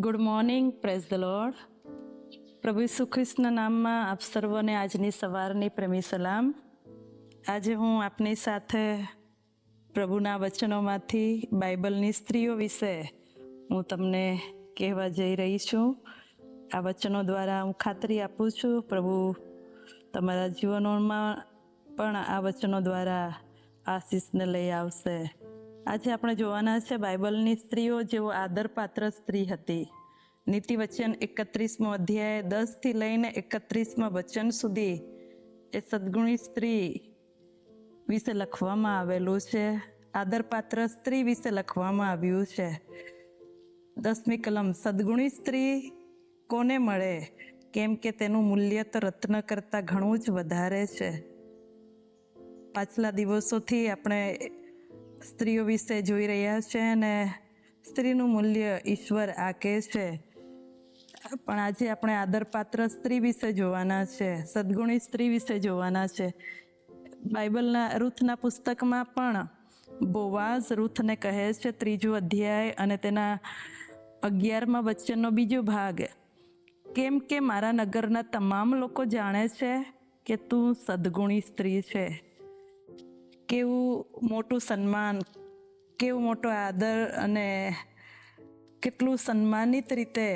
Good morning, praise the lord. પ્રભુ ઈસુ ખ્રિસ્તના નામમાં આપ સર્વને આજની સવારની પ્રેમી સલામ. આજે હું આપની સાથે પ્રભુના વચનોમાંથી બાઇબલની સ્ત્રીઓ વિશે હું તમને કહેવા જઈ રહી છું. આ વચનો દ્વારા હું ખાતરી આપું છું પ્રભુ તમારા જીવનોમાં પણ આ વચનો દ્વારા આશીષને લઈ આવશે. આજે આપણે જોવાના છે બાઇબલની સ્ત્રીઓ જેવો આદરપાત્ર સ્ત્રી હતી. નીતિ વચન 31મો અધ્યાય 10થી લઈને 31મા વચન સુધી એ સદગુણી સ્ત્રી વિશે લખવામાં આવેલું છે. આદરપાત્ર સ્ત્રી વિશે લખવામાં આવ્યું છે. 10મી કલમ, સદગુણી સ્ત્રી કોને મળે, કેમ કે તેનું મૂલ્ય તો રત્ન કરતાં ઘણું જ વધારે છે. પાછલા દિવસોથી આપણે સ્ત્રીઓ વિશે જોઈ રહ્યા છે અને સ્ત્રીનું મૂલ્ય ઈશ્વર આકે છે. પણ આજે આપણે આદરપાત્ર સ્ત્રી વિશે જોવાના છે, સદગુણી સ્ત્રી વિશે જોવાના છે. બાઇબલના રૂથના પુસ્તકમાં પણ બોવાઝ રૂથને કહે છે, 3 અધ્યાય અને તેના 11મા વચનનો બીજો ભાગ, કેમ કે મારા નગરના તમામ લોકો જાણે છે કે તું સદગુણી સ્ત્રી છે. કેવું મોટું સન્માન, કેવું મોટો આદર અને કેટલું સન્માનિત રીતે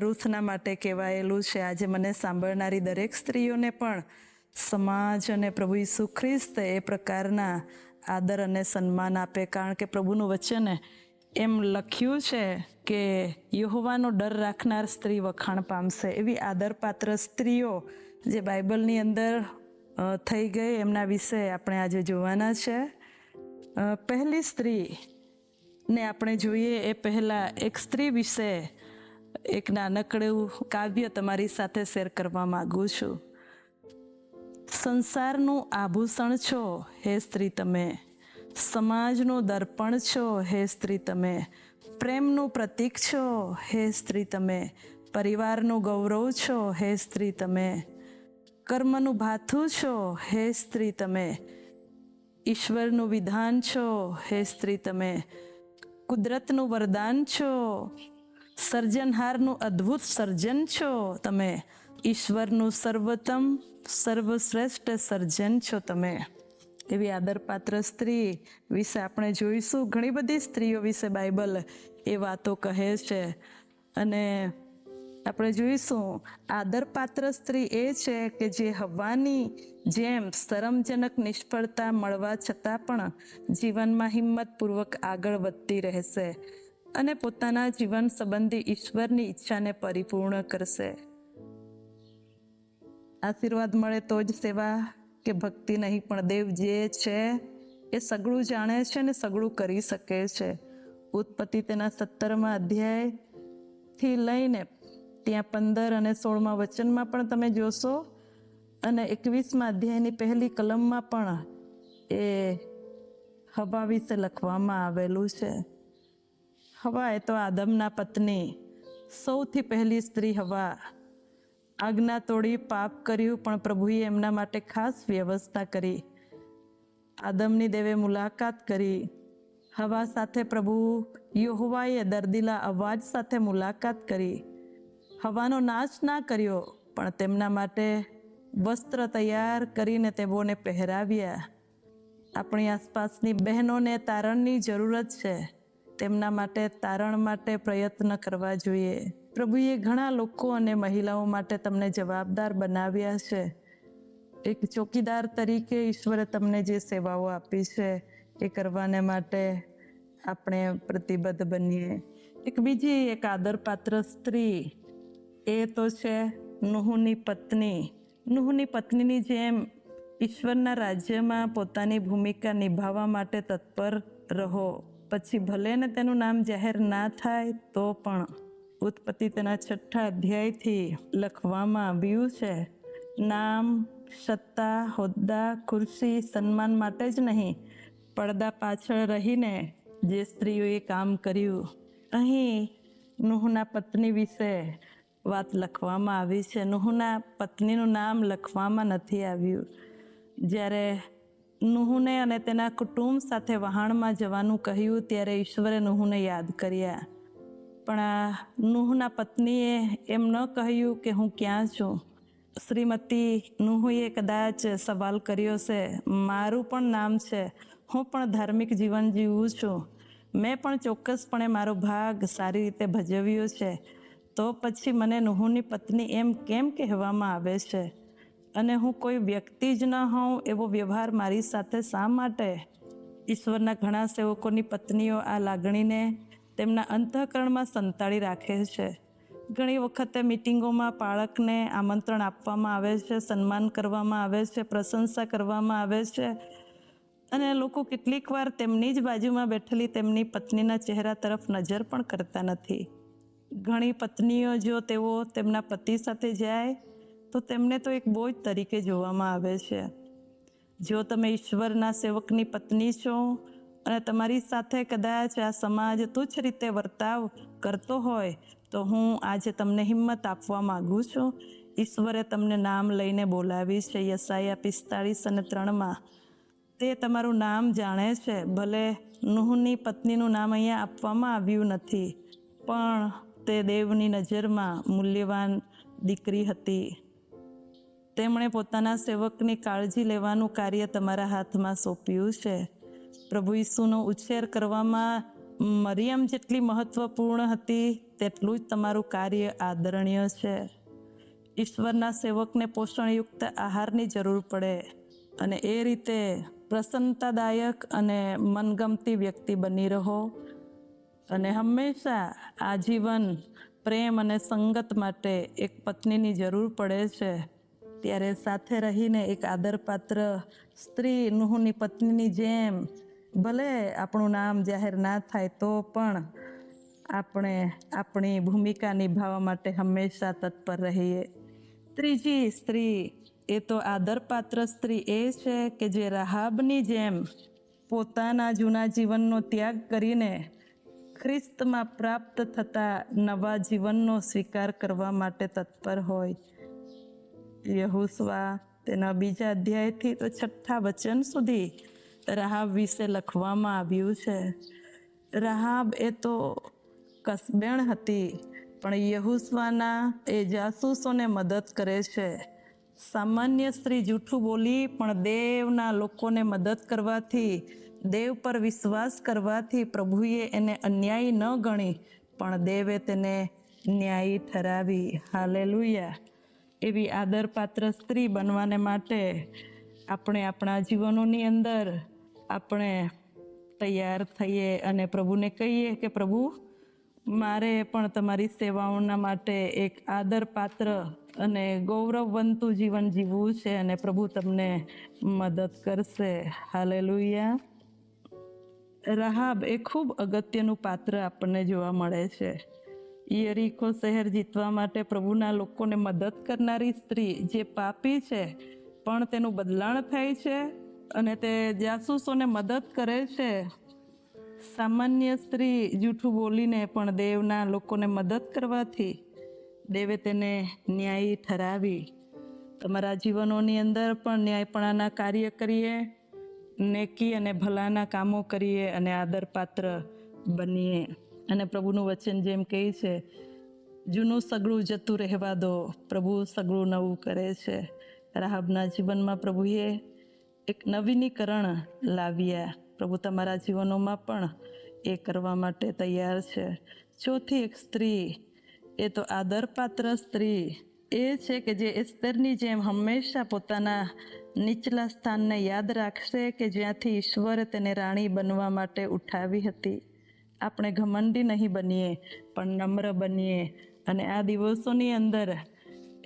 રૂથના માટે કહેવાયેલું છે. આજે મને સાંભળનારી દરેક સ્ત્રીઓને પણ સમાજ અને પ્રભુ ઈસુ ખ્રિસ્ત એ પ્રકારના આદર અને સન્માન આપે, કારણ કે પ્રભુનું વચન એમ લખ્યું છે કે યહોવાનો ડર રાખનાર સ્ત્રી વખાણ પામશે. એવી આદરપાત્ર સ્ત્રીઓ જે બાઇબલની અંદર થઈ ગઈ, એમના વિશે આપણે આજે જોવાના છે. પહેલી સ્ત્રી ને આપણે જોઈએ એ પહેલાં એક સ્ત્રી વિશે એક નાનકડું કાવ્ય તમારી સાથે શેર કરવા માગું છું. સંસારનું આભૂષણ છો હે સ્ત્રી તમે, સમાજનું દર્પણ છો હે સ્ત્રી તમે, પ્રેમનું પ્રતીક છો હે સ્ત્રી તમે, પરિવારનું ગૌરવ છો હે સ્ત્રી તમે, કર્મનું ભાથું છો હે સ્ત્રી તમે, ઈશ્વરનું વિધાન છો હે સ્ત્રી તમે, કુદરતનું વરદાન છો, સર્જનહારનું અદ્ભુત સર્જન છો તમે, ઈશ્વરનું સર્વોત્તમ સર્વશ્રેષ્ઠ સર્જન છો તમે. એવી આદરપાત્ર સ્ત્રી વિશે આપણે જોઈશું. ઘણી બધી સ્ત્રીઓ વિશે બાઇબલ એ વાતો કહે છે અને આપણે જોઈશું આદરપાત્ર સ્ત્રી એ છે કે જે હવ્વાની જેમ શરમજનક નિષ્ફળતા મળવા છતાં પણ જીવનમાં હિંમતપૂર્વક આગળ વધતી રહેશે અને પોતાના જીવન સંબંધી ઈશ્વરની ઈચ્છાને પરિપૂર્ણ કરશે. આશીર્વાદ મળે તો જ સેવા કે ભક્તિ નહીં, પણ દેવ જે છે એ સગળું જાણે છે ને સગળું કરી શકે છે. ઉત્પત્તિ તેના 17મા અધ્યાયથી લઈને ત્યાં 15 અને 16મા વચનમાં પણ તમે જોશો અને 21મા અધ્યાયની પહેલી કલમમાં પણ એ હવા વિશે લખવામાં આવેલું છે. હવા એ તો આદમના પત્ની, સૌથી પહેલી સ્ત્રી હવા. આજ્ઞા તોડી પાપ કર્યું, પણ પ્રભુએ એમના માટે ખાસ વ્યવસ્થા કરી. આદમની દેવે મુલાકાત કરી. હવા સાથે પ્રભુ યહોવાએ દર્દીલા અવાજ સાથે મુલાકાત કરી. હવાનો નાશ ના કર્યો, પણ તેમના માટે વસ્ત્ર તૈયાર કરીને તેઓને પહેરાવ્યા. આપણી આસપાસની બહેનોને તારણની જરૂરત છે. તેમના માટે તારણ માટે પ્રયત્ન કરવા જોઈએ. પ્રભુએ ઘણા લોકો અને મહિલાઓ માટે તમને જવાબદાર બનાવ્યા છે. એક ચોકીદાર તરીકે ઈશ્વરે તમને જે સેવાઓ આપી છે એ કરવાને માટે આપણે પ્રતિબદ્ધ બનીએ. બીજી એક આદરપાત્ર સ્ત્રી એ તો છે નૂહની પત્ની. નૂહની પત્નીની જેમ ઈશ્વરના રાજ્યમાં પોતાની ભૂમિકા નિભાવવા માટે તત્પર રહો. પછી ભલે ને તેનું નામ જાહેર ના થાય તો પણ. ઉત્પત્તિ તેના 6 અધ્યાયથી લખવામાં આવ્યું છે, નામ, સત્તા, હોદ્દા, ખુરશી, સન્માન માટે જ નહીં, પડદા પાછળ રહીને જે સ્ત્રીઓએ કામ કર્યું. અહીં નૂહના પત્ની વિશે વાત લખવામાં આવી છે. નૂહના પત્નીનું નામ લખવામાં નથી આવ્યું. જ્યારે નૂહને અને તેના કુટુંબ સાથે વહાણમાં જવાનું કહ્યું ત્યારે ઈશ્વરે નૂહને યાદ કર્યા. પણ આ નૂહના પત્નીએ એમ ન કહ્યું કે હું ક્યાં છું. શ્રીમતી નૂહે કદાચ સવાલ કર્યો છે, મારું પણ નામ છે, હું પણ ધાર્મિક જીવન જીવું છું, મેં પણ ચોક્કસપણે મારો ભાગ સારી રીતે ભજવ્યો છે, તો પછી મને નૂહની પત્ની એમ કેમ કહેવામાં આવે છે? અને હું કોઈ વ્યક્તિ જ ન હોઉં એવો વ્યવહાર મારી સાથે શા માટે? ઈશ્વરના ઘણા સેવકોની પત્નીઓ આ લાગણીને તેમના અંતઃકરણમાં સંતાડી રાખે છે. ઘણી વખતે મિટિંગોમાં બાળકને આમંત્રણ આપવામાં આવે છે, સન્માન કરવામાં આવે છે, પ્રશંસા કરવામાં આવે છે, અને લોકો કેટલીક વાર તેમની જ બાજુમાં બેઠેલી તેમની પત્નીના ચહેરા તરફ નજર પણ કરતા નથી. ઘણી પત્નીઓ જો તેઓ તેમના પતિ સાથે જાય તો તેમને તો એક બોજ તરીકે જોવામાં આવે છે. જો તમે ઈશ્વરના સેવકની પત્ની છો અને તમારી સાથે કદાચ આ સમાજ તુચ્છ રીતે વર્તાવ કરતો હોય તો હું આજે તમને હિંમત આપવા માગું છું. ઈશ્વરે તમને નામ લઈને બોલાવી છે. યશાયા 45:3 તે તમારું નામ જાણે છે. ભલે નૂહની પત્નીનું નામ અહીંયા આપવામાં આવ્યું નથી, પણ તે દેવની નજરમાં મૂલ્યવાન દીકરી હતી. તેમણે પોતાના સેવકની કાળજી લેવાનું કાર્ય તમારા હાથમાં સોંપ્યું છે. પ્રભુ ઈસુનો ઉછેર કરવામાં મરિયમ જેટલી મહત્વપૂર્ણ હતી તેટલું જ તમારું કાર્ય આદરણીય છે. ઈશ્વરના સેવકને પોષણયુક્ત આહારની જરૂર પડે અને એ રીતે પ્રસન્નતાદાયક અને મનગમતી વ્યક્તિ બની રહો અને હંમેશા આજીવન પ્રેમ અને સંગત માટે એક પત્નીની જરૂર પડે છે. ત્યારે સાથે રહીને એક આદરપાત્ર સ્ત્રી નૂહની પત્નીની જેમ, ભલે આપણું નામ જાહેર ના થાય તો પણ આપણે આપણી ભૂમિકા નિભાવવા માટે હંમેશા તત્પર રહીએ. ત્રીજી સ્ત્રી એ તો આદરપાત્ર સ્ત્રી એ છે કે જે રાહાબની જેમ પોતાના જૂના જીવનનો ત્યાગ કરીને ખ્રિસ્તમાં પ્રાપ્ત થતા નવા જીવનનો સ્વીકાર કરવા માટે તત્પર હોય. યહોશુઆ તેના 2 અધ્યાયથી તો 6 વચન સુધી રાહાબ વિશે લખવામાં આવ્યું છે. રાહાબ એ તો કસબેણ હતી, પણ યહોશુઆના એ જાસૂસોને મદદ કરે છે. સામાન્ય સ્ત્રી જૂઠું બોલી પણ દેવના લોકોને મદદ કરવાથી, દેવ પર વિશ્વાસ કરવાથી પ્રભુએ એને અન્યાયી ન ગણી, પણ દેવે તેને ન્યાયી ઠરાવી. હાલેલુયા. એવી આદરપાત્ર સ્ત્રી બનવાને માટે આપણે આપણા જીવનોની અંદર આપણે તૈયાર થઈએ અને પ્રભુને કહીએ કે પ્રભુ, મારે પણ તમારી સેવાઓના માટે એક આદરપાત્ર અને ગૌરવવંતું જીવન જીવવું છે અને પ્રભુ તમને મદદ કરશે. હાલેલુયા. રાહાબ એ ખૂબ અગત્યનું પાત્ર આપણને જોવા મળે છે. યરીખો શહેર જીતવા માટે પ્રભુના લોકોને મદદ કરનારી સ્ત્રી જે પાપી છે પણ તેનું બદલાણ થાય છે અને તે જાસૂસોને મદદ કરે છે. સામાન્ય સ્ત્રી જૂઠું બોલીને પણ દેવના લોકોને મદદ કરવાથી દેવે તેને ન્યાયી ઠરાવી. તમારા જીવનોની અંદર પણ ન્યાયપણાના કાર્ય કરીએ, નેકી અને ભલાના કામો કરીએ અને આદરપાત્ર બનીએ. અને પ્રભુનું વચન જેમ કહે છે, જૂનું સગળું જતું રહેવા દો, પ્રભુ સગળું નવું કરે છે. રાહાબના જીવનમાં પ્રભુએ એક નવીનીકરણ લાવ્યા. પ્રભુ તમારા જીવનોમાં પણ એ કરવા માટે તૈયાર છે. ચોથી એક સ્ત્રી એ તો આદરપાત્ર સ્ત્રી એ છે કે જે એસ્તરની જેમ હંમેશા પોતાના નીચલા સ્થાનને યાદ રાખશે કે જ્યાંથી ઈશ્વરે તેને રાણી બનવા માટે ઉઠાવી હતી. આપણે ઘમંડી નહીં બનીએ પણ નમ્ર બનીએ. અને આ દિવસોની અંદર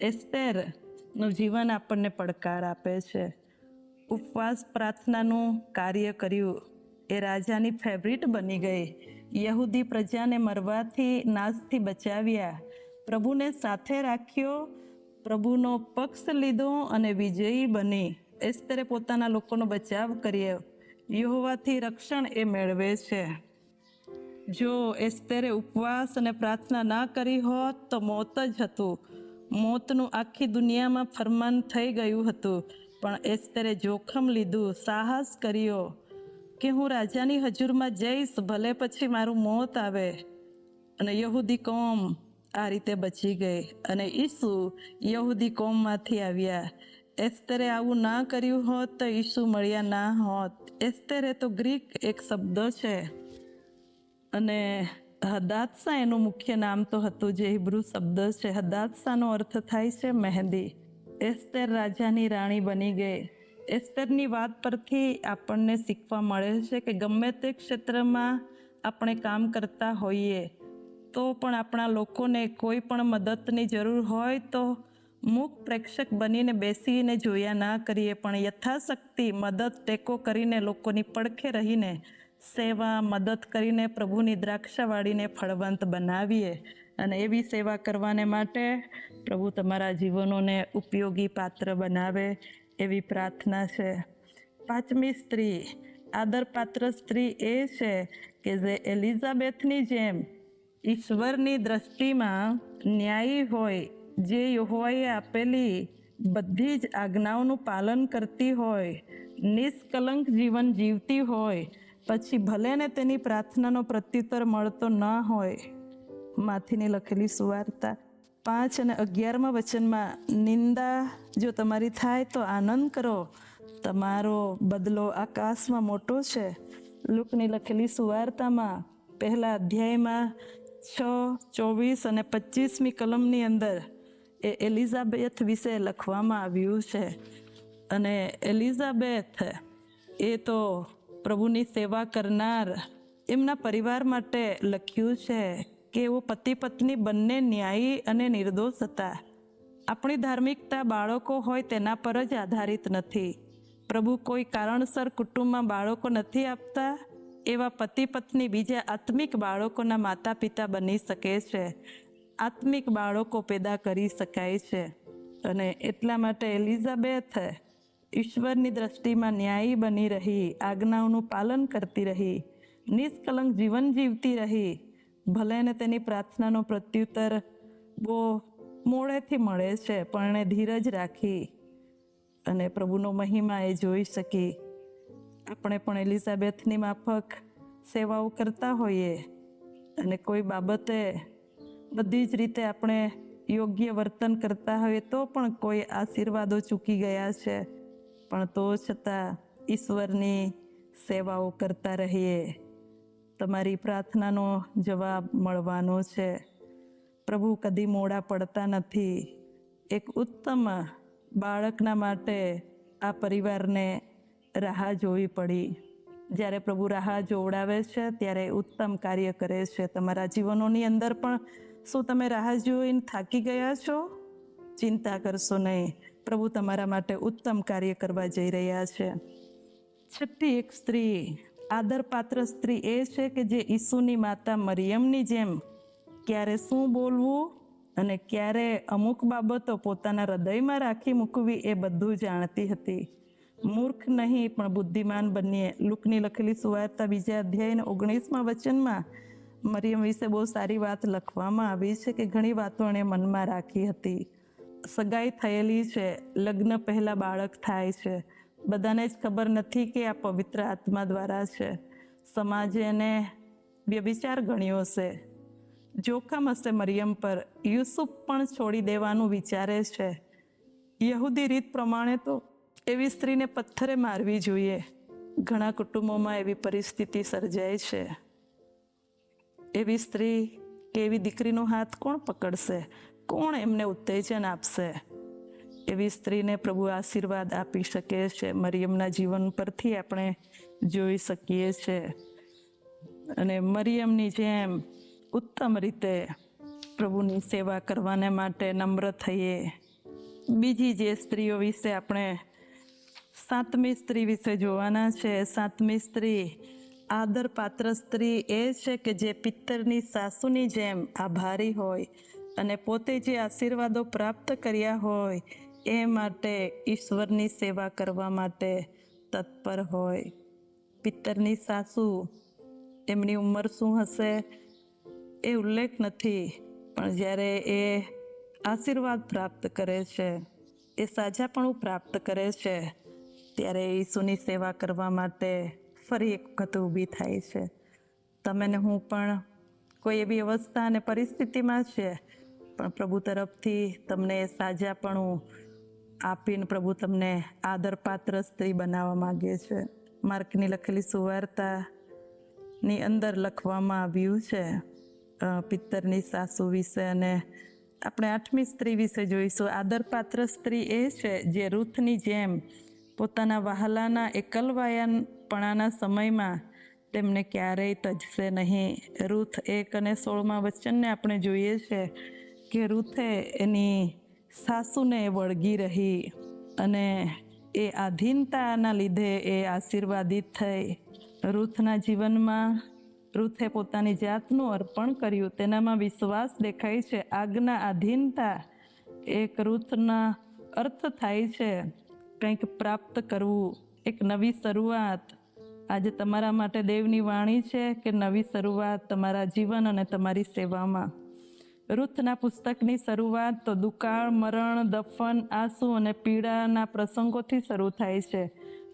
એસ્તરનું જીવન આપણને પડકાર આપે છે. ઉપવાસ પ્રાર્થનાનું કાર્ય કર્યું, એ રાજાની ફેવરિટ બની ગઈ. યહૂદી પ્રજાને મરવાથી, નાશથી બચાવ્યા. પ્રભુને સાથે રાખ્યો, પ્રભુનો પક્ષ લીધો અને વિજયી બની. એસ્તરે પોતાના લોકોનો બચાવ કર્યો. યહોવાથી રક્ષણ એ મેળવે છે. જો એસ્તરે ઉપવાસ અને પ્રાર્થના ના કરી હોત તો મોત જ હતું. મોતનું આખી દુનિયામાં ફરમાન થઈ ગયું હતું. પણ એસ્તરે જોખમ લીધું, સાહસ કર્યો કે હું રાજાની હજુરમાં જઈશ, ભલે પછી મારું મોત આવે. અને યહૂદી કોમ આ રીતે બચી ગઈ અને ઈસુ યહૂદી કોમમાંથી આવ્યા. એસ્તરે આવું ના કર્યું હોત તો ઈસુ મળ્યા ના હોત. એસ્તરે તો ગ્રીક એક શબ્દ છે અને હદાત્સા એનું મુખ્ય નામ તો હતું, જે હિબ્રુ શબ્દ છે. હદાત્સાનો અર્થ થાય છે મહેંદી. એસ્તર રાજાની રાણી બની ગઈ. એસ્તરની વાત પરથી આપણને શીખવા મળે છે કે ગમે તે ક્ષેત્રમાં આપણે કામ કરતા હોઈએ તો પણ આપણા લોકોને કોઈ પણ મદદની જરૂર હોય તો મૂક પ્રેક્ષક બનીને બેસીને જોયા ના કરીએ, પણ યથાશક્તિ મદદ ટેકો કરીને લોકોની પડખે રહીને સેવા મદદ કરીને પ્રભુની દ્રાક્ષાવાળીને ફળવંત બનાવીએ. અને એવી સેવા કરવાને માટે પ્રભુ તમારા જીવનોને ઉપયોગી પાત્ર બનાવે એવી પ્રાર્થના છે. 5મી સ્ત્રી, આદરપાત્ર સ્ત્રી એ છે કે જે એલિઝાબેથની જેમ ઈશ્વરની દ્રષ્ટિમાં ન્યાયી હોય, જે યહોવાએ આપેલી બધી જ આજ્ઞાઓનું પાલન કરતી હોય, નિષ્કલંક જીવન જીવતી હોય, પછી ભલે ને તેની પ્રાર્થનાનો પ્રત્યુત્તર મળતો ન હોય. માથીની લખેલી સુવાર્તા 5 અને 11મા વચનમાં, નિંદા જો તમારી થાય તો આનંદ કરો, તમારો બદલો આકાશમાં મોટો છે. લુકની લખેલી સુવાર્તામાં 1 અધ્યાયમાં 6, 24 અને 25મી કલમની અંદર એ એલિઝાબેથ વિશે લખવામાં આવ્યું છે. અને એલિઝાબેથ એ તો પ્રભુની સેવા કરનાર એમના પરિવાર માટે લખ્યું છે કે એઓ પતિ પત્ની બંને ન્યાયી અને નિર્દોષ હતા. આપણી ધાર્મિકતા બાળકો હોય તેના પર જ આધારિત નથી. પ્રભુ કોઈ કારણસર કુટુંબમાં બાળકો નથી આપતા, એવા પતિ પત્ની બીજા આત્મિક બાળકોના માતા પિતા બની શકે છે. આત્મિક બાળકો પેદા કરી શકાય છે. અને એટલા માટે એલિઝાબેથ ઈશ્વરની દ્રષ્ટિમાં ન્યાયી બની રહી, આજ્ઞાઓનું પાલન કરતી રહી, નિષ્કલંક જીવન જીવતી રહી. ભલે ને તેની પ્રાર્થનાનો પ્રત્યુત્તર બહુ મોડેથી મળે છે, પણ એણે ધીરજ રાખી અને પ્રભુનો મહિમા એ જોઈ શકી. આપણે પણ એલિઝાબેથની માફક સેવાઓ કરતા હોઈએ અને કોઈ બાબતે બધી જ રીતે આપણે યોગ્ય વર્તન કરતા હોઈએ તો પણ કોઈ આશીર્વાદો ચૂકી ગયા છે, પણ તો છતાં ઈશ્વરની સેવાઓ કરતા રહીએ. તમારી પ્રાર્થનાનો જવાબ મળવાનો છે. પ્રભુ કદી મોડા પડતા નથી. એક ઉત્તમ બાળકના માટે આ પરિવારને રાહ જોવી પડી. જ્યારે પ્રભુ રાહ જોવડાવે છે ત્યારે ઉત્તમ કાર્ય કરે છે. તમારા જીવનોની અંદર પણ શું તમે રાહ જોઈને થાકી ગયા છો? ચિંતા કરશો નહીં, પ્રભુ તમારા માટે ઉત્તમ કાર્ય કરવા જઈ રહ્યા છે. 6ઠ્ઠી એક સ્ત્રી, આદરપાત્ર સ્ત્રી એ છે કે જે ઈસુની માતા મરિયમની જેમ ક્યારે શું બોલવું અને ક્યારે અમુક બાબતો પોતાના હૃદયમાં રાખી મૂકવી એ બધું જાણતી હતી. મૂર્ખ નહીં પણ બુદ્ધિમાન બનીએ. લુકની લખેલી સુવાર્તા 2 અધ્યાયના 19મા વચનમાં મરિયમ વિશે બહુ સારી વાત લખવામાં આવી છે કે ઘણી વાતો એણે મનમાં રાખી હતી. સગાઈ થયેલી છે, લગ્ન પહેલાં બાળક થાય છે, બધાને જ ખબર નથી કે આ પવિત્ર આત્મા દ્વારા છે. સમાજે એને વ્યભિચાર ગણ્યો હશે, જોખમ હશે મરિયમ પર. યુસુફ પણ છોડી દેવાનું વિચારે છે. યહૂદી રીત પ્રમાણે તો એવી સ્ત્રીને પથ્થરે મારવી જોઈએ. ઘણા કુટુંબોમાં એવી પરિસ્થિતિ સર્જાય છે. એવી સ્ત્રી કે એવી દીકરીનો હાથ કોણ પકડશે? કોણ એમને ઉત્તેજન આપશે? એવી સ્ત્રીને પ્રભુ આશીર્વાદ આપી શકે છે. મરિયમના જીવન પરથી આપણે જોઈ શકીએ છીએ. અને મરિયમની જેમ ઉત્તમ રીતે પ્રભુની સેવા કરવાને માટે નમ્ર થઈએ. બીજી જે સ્ત્રીઓ વિશે આપણે 7મી સ્ત્રી વિશે જોવાના છે. 7મી સ્ત્રી, આદરપાત્ર સ્ત્રી એ છે કે જે પિત્તરની સાસુની જેમ આભારી હોય અને પોતે જે આશીર્વાદો પ્રાપ્ત કર્યા હોય એ માટે ઈશ્વરની સેવા કરવા માટે તત્પર હોય. પિત્તરની સાસુ, એમની ઉંમર શું હશે એ ઉલ્લેખ નથી, પણ જ્યારે એ આશીર્વાદ પ્રાપ્ત કરે છે, એ સાજાપણું પ્રાપ્ત કરે છે, ત્યારે ઈસુની સેવા કરવા માટે ફરી એક વખત ઊભી થાય છે. તમે ને હું પણ કોઈ એવી અવસ્થા અને પરિસ્થિતિમાં છે, પણ પ્રભુ તરફથી તમને સાજાપણું આપીને પ્રભુ તમને આદરપાત્ર સ્ત્રી બનાવવા માંગે છે. માર્કની લખેલી સુવાર્તાની અંદર લખવામાં આવ્યું છે પિત્તરની સાસુ વિશે, અને આપણે 8મી સ્ત્રી વિશે જોઈશું. આદરપાત્ર સ્ત્રી એ છે જે રૂથની જેમ પોતાના વહાલાના એકલવાયાપણાના સમયમાં તેમને ક્યારેય તજશે નહીં. રૂથ 1:16 વચનને આપણે જોઈએ છે કે રૂથે એની સાસુને વળગી રહી અને એ આધીનતાના લીધે એ આશીર્વાદિત થઈ. રૂથના જીવનમાં રૂથે પોતાની જાતનું અર્પણ કર્યું, તેનામાં વિશ્વાસ દેખાય છે. આજ્ઞા આધીનતા એક રૂથના અર્થ થાય છે કંઈક પ્રાપ્ત કરવું, એક નવી શરૂઆત. આજે તમારા માટે દેવની વાણી છે કે નવી શરૂઆત તમારા જીવન અને તમારી સેવામાં. રૂથના પુસ્તકની શરૂઆત તો દુકાળ, મરણ, દફન, આંસુ અને પીડાના પ્રસંગોથી શરૂ થાય છે,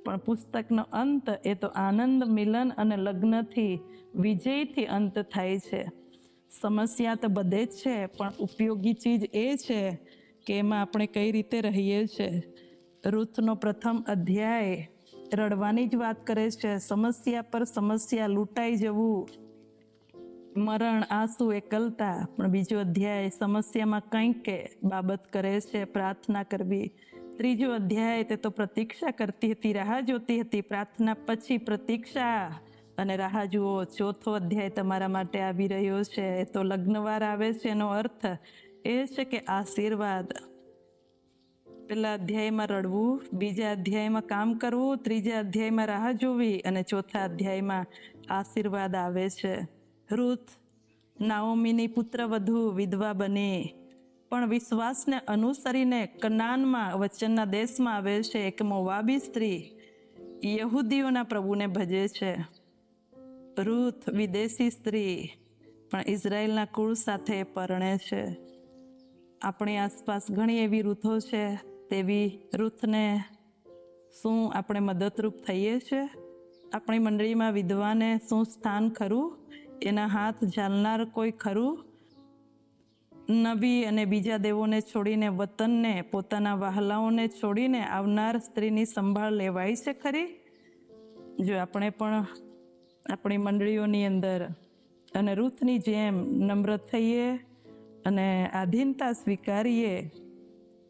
પણ પુસ્તકનો અંત એ તો આનંદ, મિલન અને લગ્નથી, વિજયથી અંત થાય છે. સમસ્યા તો બધે જ છે, પણ ઉપયોગી ચીજ એ છે કે એમાં આપણે કઈ રીતે રહીએ છીએ. રૂથનો પ્રથમ અધ્યાય રડવાની જ વાત કરે છે. સમસ્યા પર સમસ્યા, લૂંટાઈ જવું, મરણ, આંસુ, એકલતા. પણ બીજો અધ્યાય સમસ્યામાં કંઈક બાબત કરે છે, પ્રાર્થના કરવી. ત્રીજો અધ્યાય તે તો પ્રતીક્ષા કરતી હતી, રાહ જોતી હતી. પ્રાર્થના પછી પ્રતીક્ષા અને રાહ જુઓ. ચોથો અધ્યાય તમારા માટે આવી રહ્યો છે, એ તો લગ્નવાર આવે છે. એનો અર્થ એ છે કે આશીર્વાદ. પહેલા અધ્યાયમાં રડવું, બીજા અધ્યાયમાં કામ કરવું, ત્રીજા અધ્યાયમાં રાહ જોવી અને ચોથા અધ્યાયમાં આશીર્વાદ આવે છે. રૂથ નાઓમીની પુત્રવધુ વિધવા બની, પણ વિશ્વાસને અનુસરીને કનાનમાં વચનના દેશમાં આવે છે. એક મોવાબી સ્ત્રી યહૂદીઓના પ્રભુને ભજે છે. રૂથ વિદેશી સ્ત્રી પણ ઇઝરાયલના કુળ સાથે પરણે છે. આપણી આસપાસ ઘણી એવી રૂથો છે. તેવી રૂથને શું આપણે મદદરૂપ થઈએ છીએ? આપણી મંડળીમાં વિધવાને શું સ્થાન ખરું? એના હાથ ઝાલનાર કોઈ ખરું? નબી અને બીજા દેવોને છોડીને, વતનને, પોતાના વહાલાઓને છોડીને આવનાર સ્ત્રીની સંભાળ લેવાય છે ખરી? જો આપણે પણ આપણી મંડળીઓની અંદર અને રૂથની જેમ નમ્ર થઈએ અને આધીનતા સ્વીકારીએ,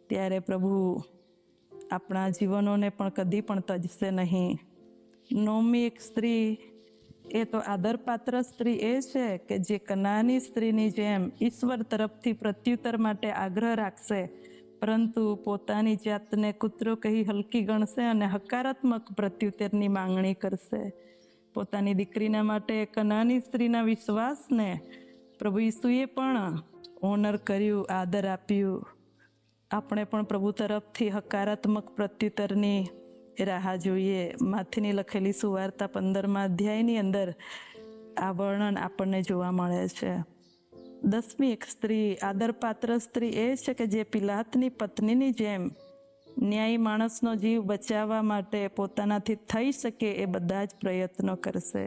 ત્યારે પ્રભુ આપણા જીવનોને પણ કદી પણ તજશે નહીં. નોમી એક સ્ત્રી એ તો આદરપાત્ર સ્ત્રી એ છે કે જે કનાની સ્ત્રીની જેમ ઈશ્વર તરફથી પ્રત્યુત્તર માટે આગ્રહ રાખશે, પરંતુ પોતાની જાતને કૂતરો કહી હલકી ગણશે અને હકારાત્મક પ્રત્યુત્તરની માંગણી કરશે. પોતાની દીકરીના માટે કનાની સ્ત્રીના વિશ્વાસને પ્રભુ ઈસુએ પણ ઓનર કર્યું, આદર આપ્યું. આપણે પણ પ્રભુ તરફથી હકારાત્મક પ્રત્યુત્તરની રાહ જોઈએ. માથીની લખેલી સુવાર્તા 15મા અધ્યાયની અંદર આ વર્ણન આપણને જોવા મળે છે. 10મી એક સ્ત્રી, આદરપાત્ર સ્ત્રી એ છે કે જે પિલાતની પત્નીની જેમ ન્યાયી માણસનો જીવ બચાવવા માટે પોતાનાથી થઈ શકે એ બધા જ પ્રયત્નો કરશે.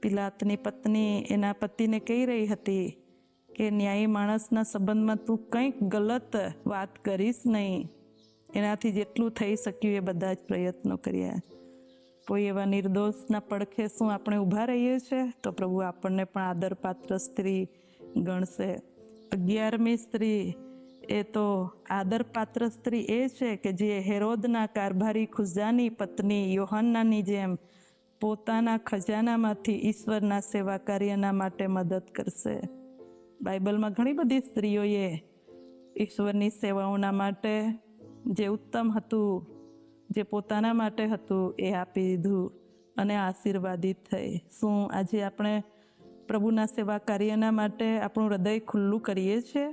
પિલાતની પત્ની એના પતિને કહી રહી હતી કે ન્યાયી માણસના સંબંધમાં તું કંઈક ગલત વાત કરીશ નહીં. એનાથી જેટલું થઈ શક્યું એ બધા જ પ્રયત્નો કર્યા. કોઈ એવા નિર્દોષના પડખે શું આપણે ઊભા રહીએ છીએ? તો પ્રભુ આપણને પણ આદરપાત્ર સ્ત્રી ગણશે. 11મી સ્ત્રી એ તો આદરપાત્ર સ્ત્રી એ છે કે જે હેરોદના કારભારી ખુજાની પત્ની યોહાનાની જેમ પોતાના ખજાનામાંથી ઈશ્વરના સેવા કાર્યના માટે મદદ કરશે. બાઇબલમાં ઘણી બધી સ્ત્રીઓએ ઈશ્વરની સેવાઓના માટે જે ઉત્તમ હતું, જે પોતાના માટે હતું, એ આપી દીધું અને આશીર્વાદિત થઈ. શું આજે આપણે પ્રભુના સેવા કાર્યના માટે આપણું હૃદય ખુલ્લું કરીએ છીએ?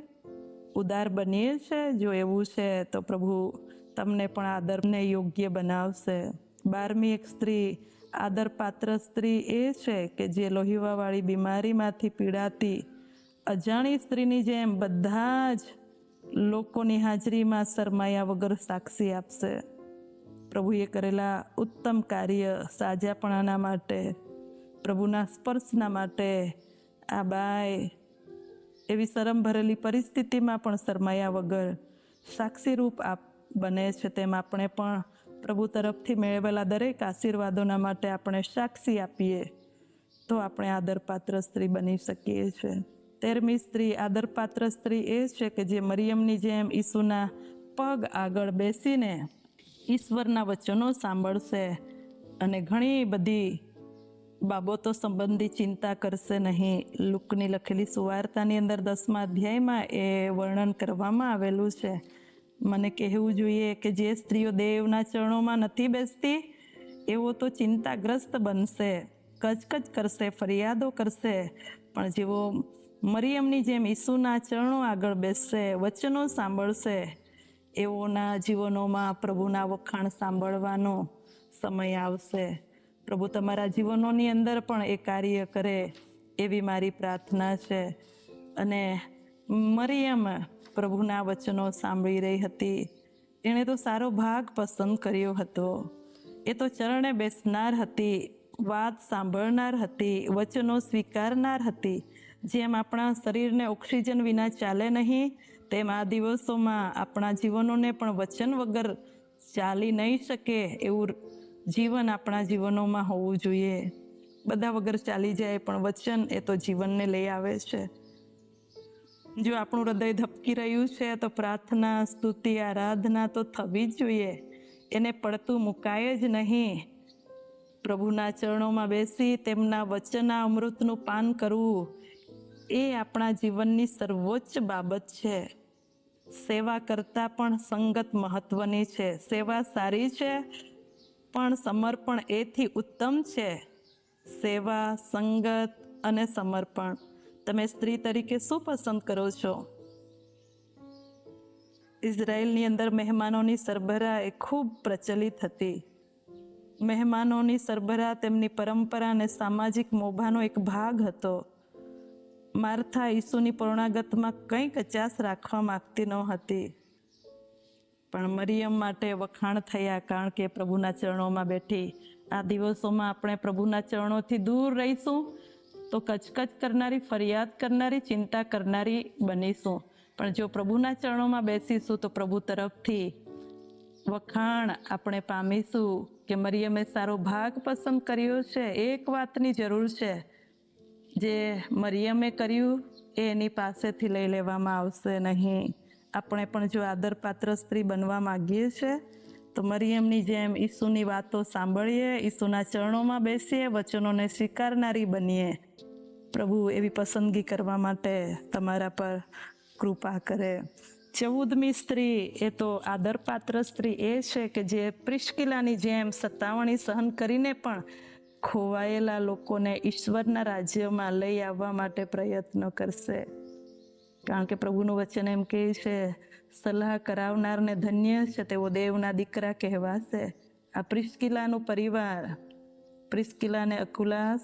ઉદાર બનીએ છીએ? જો એવું છે તો પ્રભુ તમને પણ આદરને યોગ્ય બનાવશે. 12મી એક સ્ત્રી, આદરપાત્ર સ્ત્રી એ છે કે જે લોહીવાવાળી બીમારીમાંથી પીડાતી અજાણી સ્ત્રીની જેમ બધા જ લોકોની હાજરીમાં શરમાયા વગર સાક્ષી આપશે. પ્રભુએ કરેલા ઉત્તમ કાર્ય, સાજાપણાના માટે, પ્રભુના સ્પર્શના માટે આ બાય એવી શરમ ભરેલી પરિસ્થિતિમાં પણ શરમાયા વગર સાક્ષીરૂપ બને છે. તેમ આપણે પણ પ્રભુ તરફથી મેળવેલા દરેક આશીર્વાદોના માટે આપણે સાક્ષી આપીએ તો આપણે આદરપાત્ર સ્ત્રી બની શકીએ છીએ. 13મી સ્ત્રી આદરપાત્ર સ્ત્રી એ છે કે જે મરિયમની જેમ ઈસુના પગ આગળ બેસીને ઈશ્વરના વચનો સાંભળશે અને ઘણી બધી બાબતો સંબંધી ચિંતા કરશે નહીં. લુકની લખેલી સુવાર્તાની અંદર 10મા અધ્યાયમાં એ વર્ણન કરવામાં આવેલું છે. મને કહેવું જોઈએ કે જે સ્ત્રીઓ દેવના ચરણોમાં નથી બેસતી એવો તો ચિંતાગ્રસ્ત બનશે, કચકચ કરશે, ફરિયાદો કરશે. પણ જેઓ મરિયમની જેમ ઈસુના ચરણો આગળ બેસશે, વચનો સાંભળશે, એઓના જીવનોમાં પ્રભુના વખાણ સાંભળવાનો સમય આવશે. પ્રભુ તમારા જીવનોની અંદર પણ એ કાર્ય કરે એવી મારી પ્રાર્થના છે. અને મરિયમ પ્રભુના વચનો સાંભળી રહી હતી. એણે તો સારો ભાગ પસંદ કર્યો હતો. એ તો ચરણે બેસનાર હતી, વાત સાંભળનાર હતી, વચનો સ્વીકારનાર હતી. જેમ આપણા શરીરને ઓક્સિજન વિના ચાલે નહીં, તેમ આ દિવસોમાં આપણા જીવનોને પણ વચન વગર ચાલી નહીં શકે એવું જીવન આપણા જીવનોમાં હોવું જોઈએ. બધા વગર ચાલી જાય પણ વચન એ તો જીવનને લઈ આવે છે. જો આપણું હૃદય ધબકી રહ્યું છે તો પ્રાર્થના, સ્તુતિ, આરાધના તો થવી જ જોઈએ. એને પડતું મુકાય જ નહીં. પ્રભુના ચરણોમાં બેસી તેમના વચના અમૃતનું પાન કરવું એ આપણા જીવનની સર્વોચ્ચ બાબત છે. સેવા કરતાં પણ સંગત મહત્વની છે. સેવા સારી છે પણ સમર્પણ એથી ઉત્તમ છે. સેવા, સંગત અને સમર્પણ. તમે સ્ત્રી તરીકે શું પસંદ કરો છો? ઇઝરાયલની અંદર મહેમાનોની સરભરા એ ખૂબ પ્રચલિત હતી. મહેમાનોની સરભરા તેમની પરંપરા અને સામાજિક મોભાનો એક ભાગ હતો. માર્થા ઈસુની પૂર્ણાગતમાં કંઈ કચાશ રાખવા માંગતી ન હતી, પણ મરિયમ માટે વખાણ થયા કારણ કે પ્રભુના ચરણોમાં બેઠી. આ દિવસોમાં આપણે પ્રભુના ચરણોથી દૂર રહીશું તો કચકચ કરનારી, ફરિયાદ કરનારી, ચિંતા કરનારી બનીશું. પણ જો પ્રભુના ચરણોમાં બેસીશું તો પ્રભુ તરફથી વખાણ આપણે પામીશું કે મરિયમે સારો ભાગ પસંદ કર્યો છે. એક વાતની જરૂર છે, જે મરિયમે કર્યું એ એની પાસેથી લઈ લેવામાં આવશે નહીં. આપણે પણ જો આદરપાત્ર સ્ત્રી બનવા માંગીએ છીએ તો મરિયમની જેમ ઈસુની વાતો સાંભળીએ, ઈસુના ચરણોમાં બેસીએ, વચનોને સ્વીકારનારી બનીએ. પ્રભુ એવી પસંદગી કરવા માટે તમારા પર કૃપા કરે. 14મી સ્ત્રી એ તો આદરપાત્ર સ્ત્રી એ છે કે જે પ્રિસ્કિલાની જેમ સતાવણી સહન કરીને પણ ખોવાયેલા લોકોને ઈશ્વરના રાજ્યમાં લઈ આવવા માટે પ્રયત્ન કરશે. કારણ કે પ્રભુનું વચન એમ કહે છે, સલાહ કરાવનારને ધન્ય છે, તેઓ દેવના દીકરા કહેવાશે. આ પ્રિસ્કિલાનું પરિવાર, પ્રિસ્કિલા અને અકુલાસ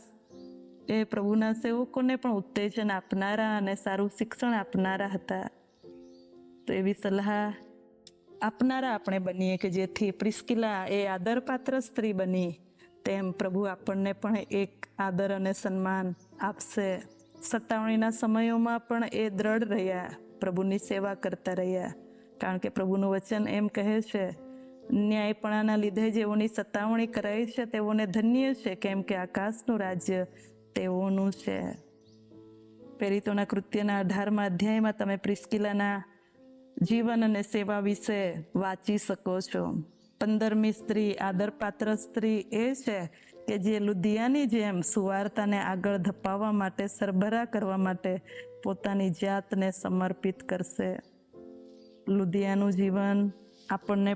એ પ્રભુના સેવકોને પણ ઉત્તેજન આપનારા અને સારું શિક્ષણ આપનારા હતા. તો એવી સલાહ આપનારા આપણે બનીએ કે જેથી પ્રિસ્કિલા એ આદરપાત્ર સ્ત્રી બની, તેમ પ્રભુ આપણને પણ એક આદર અને સન્માન આપશે. સતાવણીના સમયોમાં પણ એ દ્રઢ રહ્યા, પ્રભુની સેવા કરતા રહ્યા. કારણ કે પ્રભુનું વચન એમ કહે છે, ન્યાયપણાના લીધે જેઓની સતાવણી કરાય છે તેઓને ધન્ય છે, કેમ કે આકાશનું રાજ્ય તેઓનું છે. પ્રેરિતોના કૃત્યના 18મા અધ્યાયમાં તમે પ્રિસ્કિલાના જીવન અને સેવા વિશે વાંચી શકો છો. 15મી સ્ત્રી આદરપાત્ર સ્ત્રી એ છે કે જે લુદિયાની જેમ સુવાર્તાને આગળ ધપાવવા માટે, સરભરા કરવા માટે પોતાની જાતને સમર્પિત કરશે. લુદિયાનું જીવન આપણને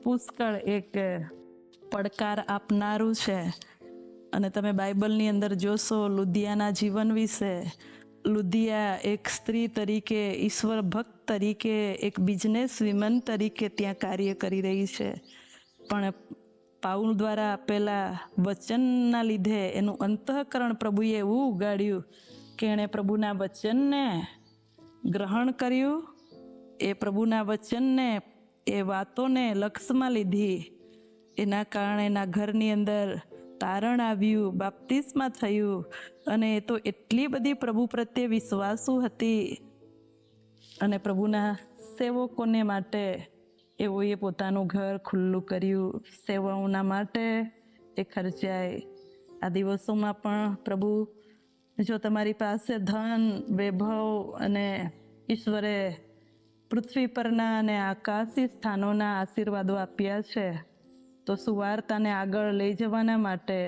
પુષ્કળ એક પડકાર આપનારું છે. અને તમે બાઇબલની અંદર જોશો લુદિયાના જીવન વિશે. લુદિયા એક સ્ત્રી તરીકે, ઈશ્વર ભક્ત તરીકે, એક બિઝનેસ વિમન તરીકે ત્યાં કાર્ય કરી રહી છે. પણ પાઉલ દ્વારા આપેલા વચનના લીધે એનું અંતઃકરણ પ્રભુએ એવું ઉગાડ્યું કે એણે પ્રભુના વચનને ગ્રહણ કર્યું. એ પ્રભુના વચનને, એ વાતોને લક્ષમાં લીધી. એના કારણે એના ઘરની અંદર તારણ આવ્યું, બાપ્તિસ્મા થયું, અને એ તો એટલી બધી પ્રભુ પ્રત્યે વિશ્વાસુ હતી. અને પ્રભુના સેવકોને માટે એઓએ પોતાનું ઘર ખુલ્લું કર્યું, સેવાઓના માટે એ ખર્ચાય. આ દિવસોમાં પણ પ્રભુ, જો તમારી પાસે ધન, વૈભવ અને ઈશ્વરે પૃથ્વી પરના અને આકાશી સ્થાનોના આશીર્વાદો આપ્યા છે, તો સુવાર્તાને આગળ લઈ જવાના માટે,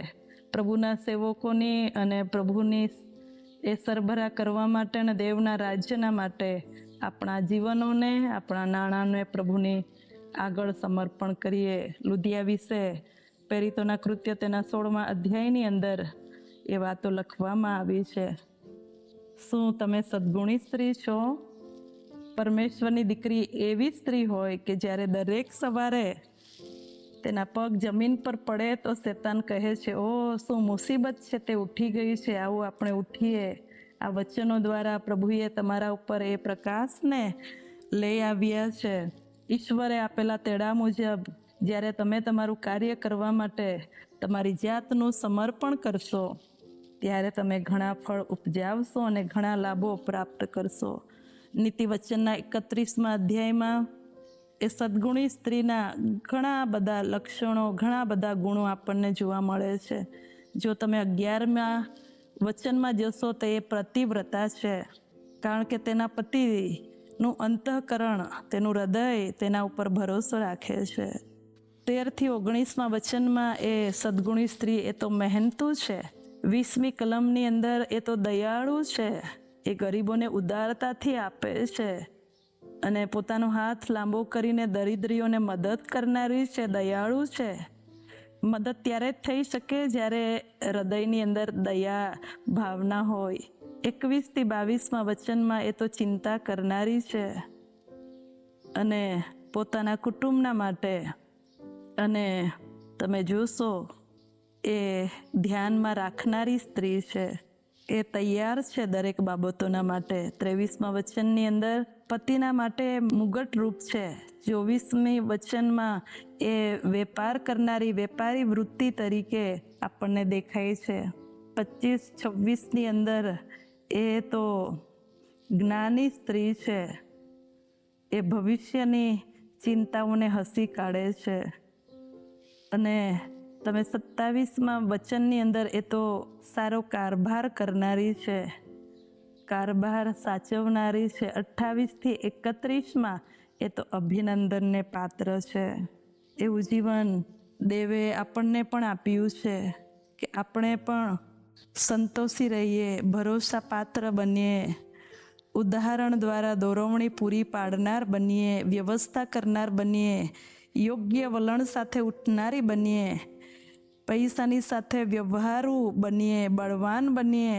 પ્રભુના સેવકોની અને પ્રભુની એ સરભરા કરવા માટે અને દેવના રાજ્યના માટે આપણા જીવનોને, આપણા નાણાંને પ્રભુની આગળ સમર્પણ કરીએ. લુદિયા વિશે પ્રેરિતોના કૃત્ય તેના 16મા અધ્યાયની અંદર એ વાતો લખવામાં આવી છે. શું તમે સદ્ગુણી સ્ત્રી છો? પરમેશ્વરની દીકરી એવી સ્ત્રી હોય કે જ્યારે દરેક સવારે તેના પગ જમીન પર પડે તો શેતાન કહે છે, ઓ શું મુસીબત છે, તે ઉઠી ગઈ છે, આવું આપણે ઉઠીએ. આ વચનો દ્વારા પ્રભુએ તમારા ઉપર એ પ્રકાશને લઈ આવ્યા છે. ઈશ્વરે આપેલા તેડા મુજબ જ્યારે તમે તમારું કાર્ય કરવા માટે તમારી જાતનું સમર્પણ કરશો, ત્યારે તમે ઘણા ફળ ઉપજાવશો અને ઘણા લાભો પ્રાપ્ત કરશો. નીતિ વચનના 31મા અધ્યાયમાં એ સદ્ગુણી સ્ત્રીના ઘણા બધા લક્ષણો, ઘણા બધા ગુણો આપણને જોવા મળે છે. જો તમે 11મા વચનમાં જશો તો એ પ્રતિવ્રતા છે, કારણ કે તેના પતિનું અંતઃકરણ, તેનું હૃદય તેના ઉપર ભરોસો રાખે છે. 13થી 19મા વચનમાં એ સદ્ગુણી સ્ત્રી એ તો મહેનતુ છે. 20મી કલમની અંદર એ તો દયાળુ છે, એ ગરીબોને ઉદારતાથી આપે છે અને પોતાનો હાથ લાંબો કરીને દરિદ્રીઓને મદદ કરનારી છે, દયાળુ છે. મદદ ત્યારે જ થઈ શકે જ્યારે હૃદયની અંદર દયા ભાવના હોય. 21થી 22મા વચનમાં એ તો ચિંતા કરનારી છે અને પોતાના કુટુંબના માટે, અને તમે જોશો એ ધ્યાનમાં રાખનારી સ્ત્રી છે. એ તૈયાર છે દરેક બાબતોના માટે. 23મા વચનની અંદર પતિના માટે મુગટ રૂપ છે. 24મી વચનમાં એ વેપાર કરનારી, વેપારી વૃત્તિ તરીકે આપણને દેખાય છે. 25-26ની અંદર એ તો જ્ઞાની સ્ત્રી છે. એ ભવિષ્યની ચિંતાઓને હસી કાઢે છે. અને તમે 27મા વચનની અંદર એ તો સારો કારભાર કરનારી છે, કારભાર સાચવનારી છે. 28થી 31માં એ તો અભિનંદનને પાત્ર છે. એવું જીવન દેવે આપણને પણ આપ્યું છે કે આપણે પણ સંતોષી રહીએ, ભરોસા પાત્ર બનીએ, ઉદાહરણ દ્વારા દોરવણી પૂરી પાડનાર બનીએ, વ્યવસ્થા કરનાર બનીએ, યોગ્ય વલણ સાથે ઉઠનારી બનીએ, પૈસાની સાથે વ્યવહારુ બનીએ, બળવાન બનીએ,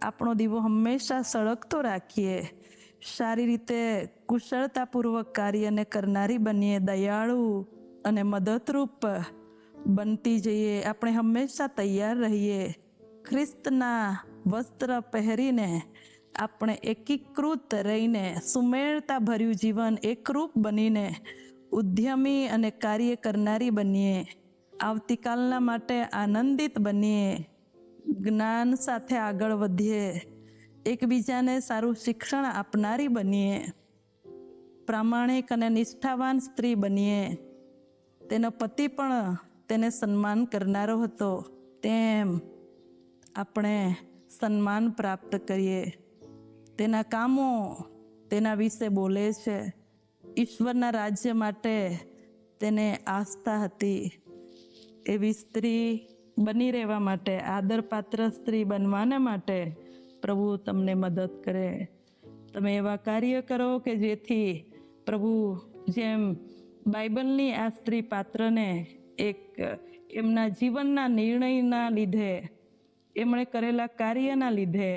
આપણો દીવો હંમેશા સળગતો રાખીએ, સારી રીતે કુશળતાપૂર્વક કાર્યને કરનારી બનીએ, દયાળુ અને મદદરૂપ બનતી જઈએ. આપણે હંમેશા તૈયાર રહીએ. ખ્રિસ્તના વસ્ત્ર પહેરીને આપણે એકીકૃત રહીને સુમેળતા ભર્યું જીવન એકરૂપ બનીને ઉદ્યમી અને કાર્ય કરનારી બનીએ. આવતીકાલના માટે આનંદિત બનીએ, જ્ઞાન સાથે આગળ વધીએ, એકબીજાને સારું શિક્ષણ આપનારી બનીએ, પ્રામાણિક અને નિષ્ઠાવાન સ્ત્રી બનીએ. તેનો પતિ પણ તેને સન્માન કરનારો હતો, તેમ આપણે સન્માન પ્રાપ્ત કરીએ. તેના કામો તેના વિશે બોલે છે. ઈશ્વરના રાજ્ય માટે તેને આસ્થા હતી. એવી સ્ત્રી બની રહેવા માટે, આદરપાત્ર સ્ત્રી બનવાના માટે પ્રભુ તમને મદદ કરે. તમે એવા કાર્ય કરો કે જેથી પ્રભુ, જેમ બાઇબલની આ સ્ત્રી પાત્રને એક એમના જીવનના નિર્ણયના લીધે, એમણે કરેલા કાર્યના લીધે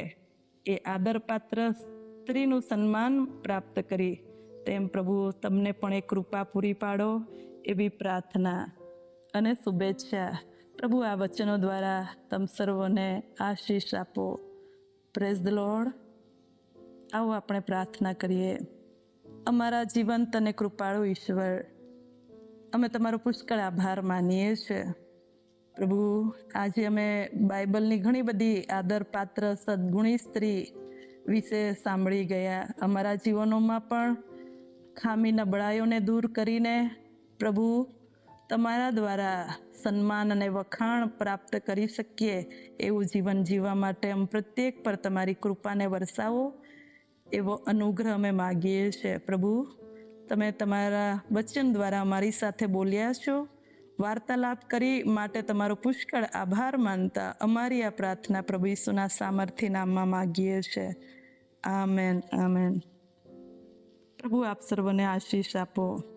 એ આદરપાત્ર સ્ત્રીનું સન્માન પ્રાપ્ત કરી, તેમ પ્રભુ તમને પણ એક કૃપા પૂરી પાડો, એવી પ્રાર્થના અને શુભેચ્છા. પ્રભુ આ વચનો દ્વારા તમ સર્વોને આશીષ આપો. Praise the lord. આવો આપણે પ્રાર્થના કરીએ. અમારા જીવંત અને કૃપાળુ ઈશ્વર, અમે તમારો પુષ્કળ આભાર માનીએ છીએ. પ્રભુ, આજે અમે બાઇબલની ઘણી બધી આદરપાત્ર સદગુણી સ્ત્રી વિશે સાંભળી ગયા. અમારા જીવનોમાં પણ ખામી નબળાઈઓને દૂર કરીને પ્રભુ તમારા દ્વારા સન્માન અને વખાણ પ્રાપ્ત કરી શકીએ એવું જીવન જીવવા માટે અમે પ્રત્યેક પર તમારી કૃપાને વરસાવો એવો અનુગ્રહ અમે માગીએ છીએ. પ્રભુ, તમે તમારા વચન દ્વારા અમારી સાથે બોલ્યા છો, વાર્તાલાપ કરી માટે તમારો પુષ્કળ આભાર માનતા અમારી આ પ્રાર્થના પ્રભુ ઈસુના સામર્થ્ય નામમાં માગીએ છીએ. Amen, amen. પ્રભુ આપ સર્વને આશીષ આપો.